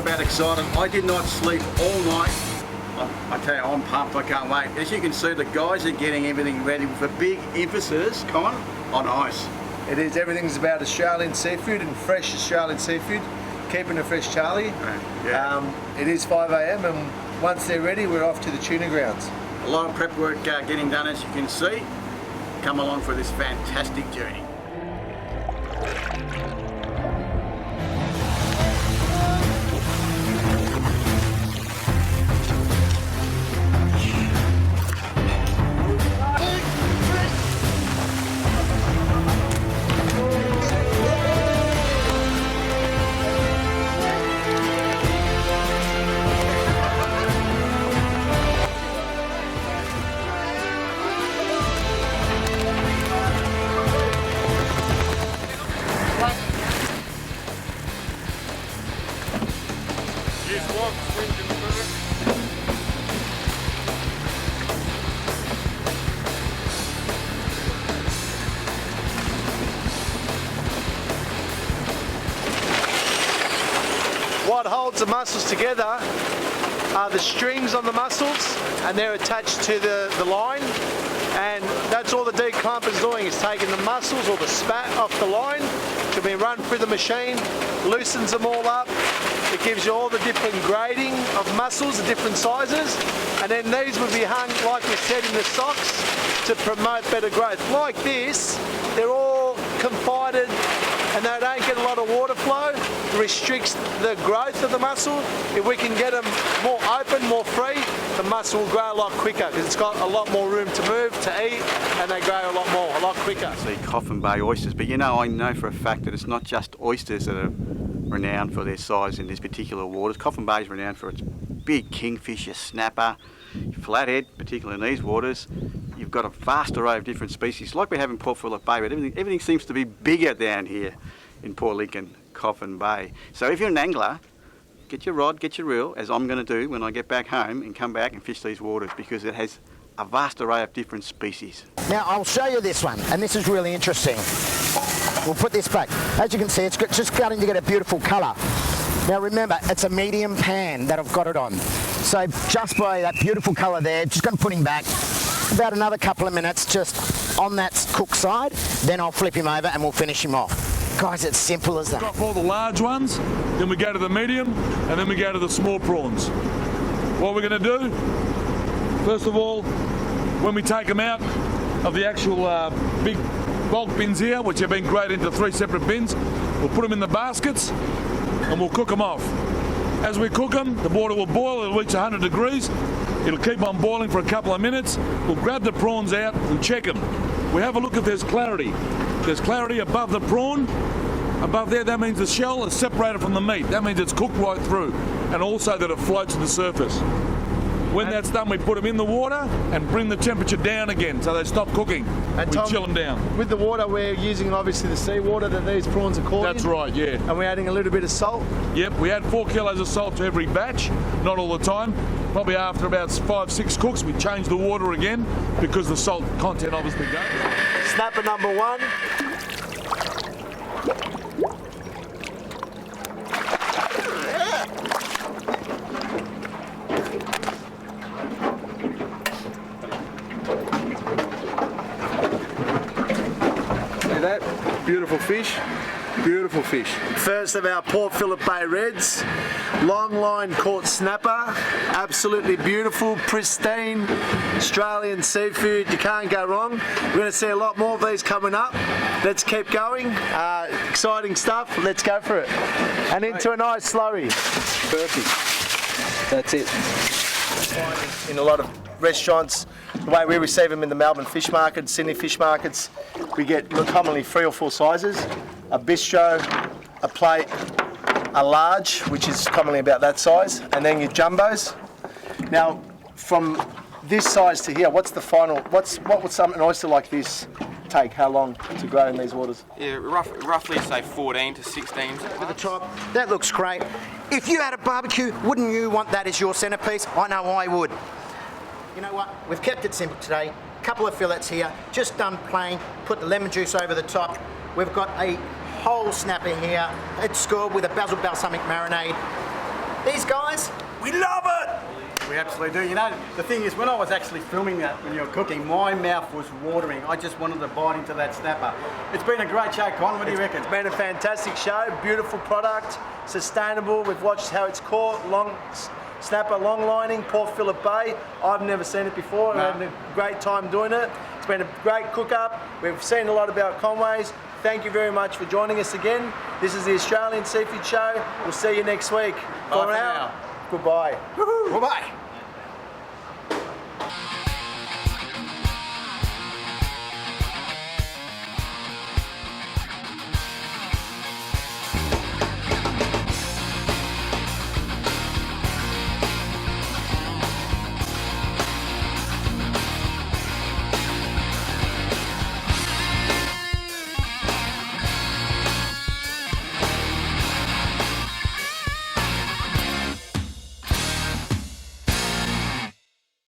about excited. I did not sleep all night. I tell you, I'm pumped, I can't wait. As you can see, the guys are getting everything ready with a big emphasis, Con, on ice. It is, everything's about Australian seafood and fresh Australian seafood, keeping it fresh, Charlie. Yeah. It is 5 a.m. and once they're ready, we're off to the tuna grounds. A lot of prep work getting done, as you can see. Come along for this fantastic journey. What holds the mussels together are the strings on the mussels, and they're attached to the line, and that's all the declumper is doing, is taking the mussels or the spat off the line to be run through the machine, loosens them all up. It gives you all the different grading of mussels, the different sizes, and then these will be hung, like we said, in the socks to promote better growth. Like this, they're all confined and they don't get a lot of water flow. It restricts the growth of the mussel. If we can get them more open, more free, the mussel will grow a lot quicker because it's got a lot more room to move, to eat, and they grow a lot quicker. See Coffin Bay oysters, but you know, I know for a fact that it's not just oysters that are renowned for their size in this particular waters. Coffin Bay is renowned for its big kingfisher, snapper, flathead, particularly in these waters. You've got a vast array of different species, like we have in Port Phillip Bay, but everything seems to be bigger down here in Port Lincoln, Coffin Bay. So if you're an angler, get your rod, get your reel, as I'm going to do when I get back home, and come back and fish these waters, because it has a vast array of different species. Now I'll show you this one, and this is really interesting. We'll put this back. As you can see, it's just starting to get a beautiful colour. Now remember, it's a medium pan that I've got it on. So just by that beautiful colour there, just going to put him back. About another couple of minutes just on that cook side, then I'll flip him over and we'll finish him off. Guys, it's simple as that. Off all the large ones, then we go to the medium, and then we go to the small prawns. What we're going to do, first of all, when we take them out of the actual big bulk bins here, which have been graded into 3 separate bins, we'll put them in the baskets and we'll cook them off. As we cook them, the water will boil, it'll reach 100 degrees. It'll keep on boiling for a couple of minutes. We'll grab the prawns out and check them. We have a look if there's clarity. There's clarity above the prawn. Above there, that means the shell is separated from the meat. That means it's cooked right through, and also that it floats to the surface. When that's done, we put them in the water and bring the temperature down again so they stop cooking. And we chill them down. With the water, we're using obviously the seawater that these prawns are caught That's in. right, yeah. And we're adding a little bit of salt. Yep, we add 4 kilos of salt to every batch, not all the time. Probably after about 5-6 cooks, we change the water again because the salt content obviously goes. Snapper number 1. That beautiful fish, beautiful fish. First of our Port Phillip Bay Reds, long line caught snapper, absolutely beautiful, pristine, Australian seafood, you can't go wrong. We're going to see a lot more of these coming up. Let's keep going, exciting stuff, let's go for it. And into a nice slurry. Perfect, that's it. In a lot of restaurants, the way we receive them in the Melbourne fish market, Sydney fish markets, we get commonly 3 or 4 sizes, a bistro, a plate, a large, which is commonly about that size, and then your jumbos. Now, from this size to here, what's the final, what would an oyster like this take, how long to grow in these waters? Yeah, roughly say 14 to 16. With the top, that looks great. If you had a barbecue, wouldn't you want that as your centrepiece? I know I would. You know what, we've kept it simple today. Couple of fillets here, just done plain, put the lemon juice over the top. We've got a whole snapper here. It's scored with a basil balsamic marinade. These guys, we love it! We absolutely do. You know, the thing is, when I was actually filming that when you were cooking, my mouth was watering. I just wanted to bite into that snapper. It's been a great show, Con. What do you reckon? It's been a fantastic show, beautiful product, sustainable. We've watched how it's caught, long snapper, long lining, Port Phillip Bay. I've never seen it before. No. We're having a great time doing it. It's been a great cook-up. We've seen a lot about Conways. Thank you very much for joining us again. This is the Australian Seafood Show. We'll see you next week. Bye for now. Goodbye. Bye-bye.